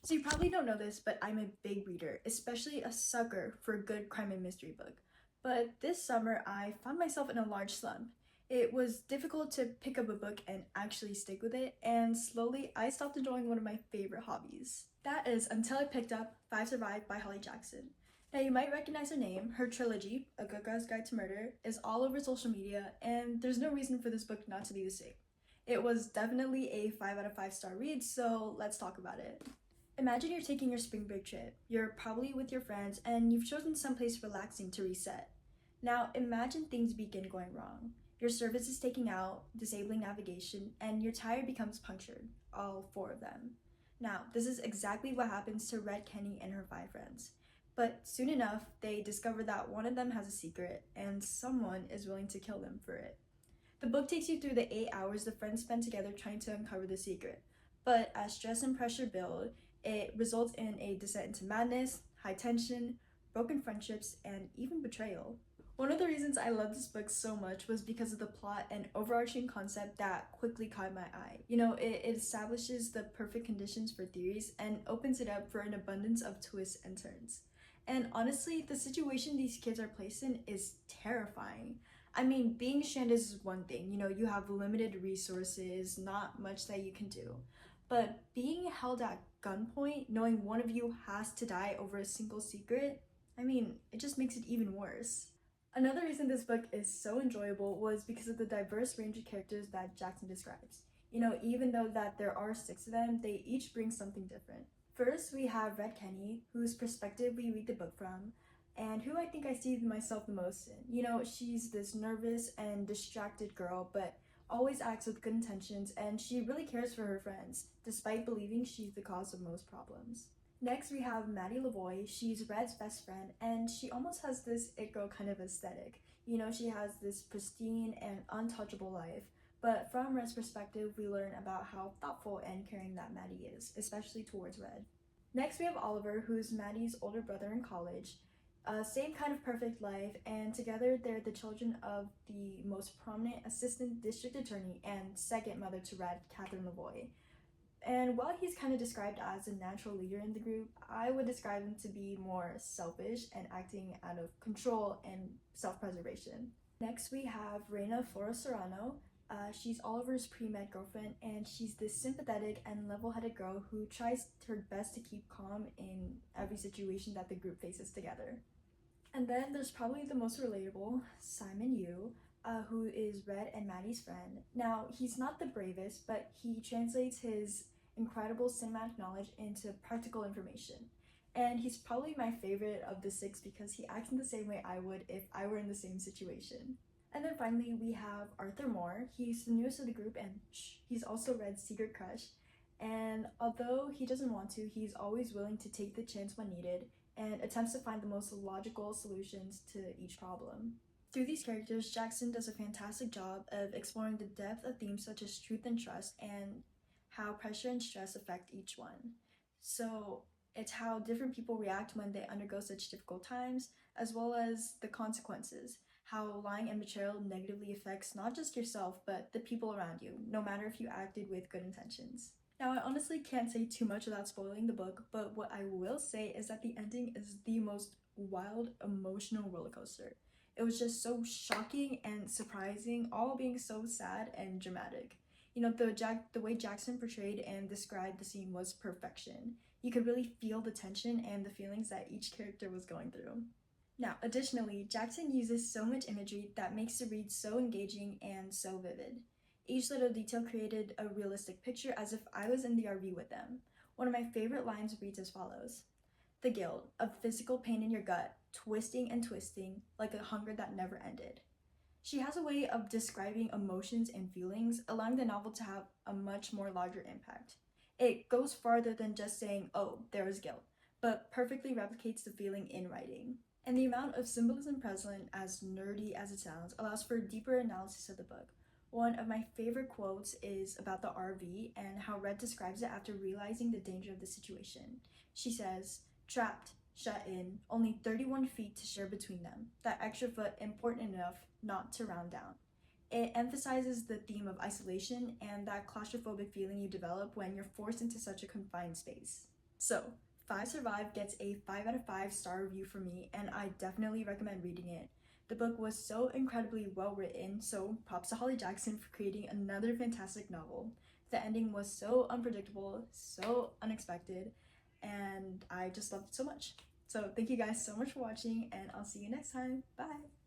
So you probably don't know this, but I'm a big reader, especially a sucker for a good crime and mystery book. But this summer, I found myself in a large slump. It was difficult to pick up a book and actually stick with it, and slowly I stopped enjoying one of my favorite hobbies. That is until I picked up Five Survive by Holly Jackson. Now you might recognize her name. Her trilogy, A Good Guy's Guide to Murder, is all over social media, and there's no reason for this book not to be the same. It was definitely a 5 out of 5 star read, so let's talk about it. Imagine you're taking your spring break trip. You're probably with your friends and you've chosen someplace relaxing to reset. Now, imagine things begin going wrong. Your service is taking out, disabling navigation, and your tire becomes punctured, all four of them. Now, this is exactly what happens to Red Kenny and her five friends. But soon enough, they discover that one of them has a secret and someone is willing to kill them for it. The book takes you through the 8 hours the friends spend together trying to uncover the secret. But as stress and pressure build, it results in a descent into madness, high tension, broken friendships, and even betrayal. One of the reasons I love this book so much was because of the plot and overarching concept that quickly caught my eye. It establishes the perfect conditions for theories and opens it up for an abundance of twists and turns. And honestly, the situation these kids are placed in is terrifying. I mean, being stranded is one thing. You have limited resources, not much that you can do. But being held at gunpoint, knowing one of you has to die over a single secret, it just makes it even worse. Another reason this book is so enjoyable was because of the diverse range of characters that Jackson describes. Even though that there are six of them, they each bring something different. First, we have Red Kenny, whose perspective we read the book from, and who I think I see myself the most in. She's this nervous and distracted girl, but always acts with good intentions, and she really cares for her friends, despite believing she's the cause of most problems. Next, we have Maddie Lavoie. She's Red's best friend, and she almost has this it girl kind of aesthetic. She has this pristine and untouchable life. But from Red's perspective, we learn about how thoughtful and caring that Maddie is, especially towards Red. Next, we have Oliver, who's Maddie's older brother in college. Same kind of perfect life, and together they're the children of the most prominent assistant district attorney and second mother to Red, Catherine Lavoie. And while he's kind of described as a natural leader in the group, I would describe him to be more selfish and acting out of control and self-preservation. Next, we have Reina Flores Serrano. She's Oliver's pre-med girlfriend, and she's this sympathetic and level-headed girl who tries her best to keep calm in every situation that the group faces together. And then there's probably the most relatable, Simon Yu, who is Red and Maddie's friend. Now, he's not the bravest, but he translates his incredible cinematic knowledge into practical information. And he's probably my favorite of the six because he acts in the same way I would if I were in the same situation. And then finally, we have Arthur Moore. He's the newest of the group, and he's also Red's secret crush. And although he doesn't want to, he's always willing to take the chance when needed and attempts to find the most logical solutions to each problem. Through these characters, Jackson does a fantastic job of exploring the depth of themes such as truth and trust and how pressure and stress affect each one. So it's how different people react when they undergo such difficult times, as well as the consequences, how lying and betrayal negatively affects not just yourself, but the people around you, no matter if you acted with good intentions. Now, I honestly can't say too much without spoiling the book, but what I will say is that the ending is the most wild, emotional roller coaster. It was just so shocking and surprising, all being so sad and dramatic. The way Jackson portrayed and described the scene was perfection. You could really feel the tension and the feelings that each character was going through. Now, additionally, Jackson uses so much imagery that makes the read so engaging and so vivid. Each little detail created a realistic picture as if I was in the RV with them. One of my favorite lines reads as follows: "The guilt of physical pain in your gut, twisting and twisting like a hunger that never ended." She has a way of describing emotions and feelings, allowing the novel to have a much more larger impact. It goes farther than just saying, "oh, there is guilt," but perfectly replicates the feeling in writing. And the amount of symbolism present, as nerdy as it sounds, allows for a deeper analysis of the book. One of my favorite quotes is about the RV and how Red describes it after realizing the danger of the situation. She says, "Trapped, shut in, only 31 feet to share between them, that extra foot important enough not to round down." It emphasizes the theme of isolation and that claustrophobic feeling you develop when you're forced into such a confined space. So, Five Survive gets a 5 out of 5 star review from me, and I definitely recommend reading it. The book was so incredibly well written, so props to Holly Jackson for creating another fantastic novel. The ending was so unpredictable, so unexpected, and I just loved it so much. So, thank you guys so much for watching, and I'll see you next time. Bye!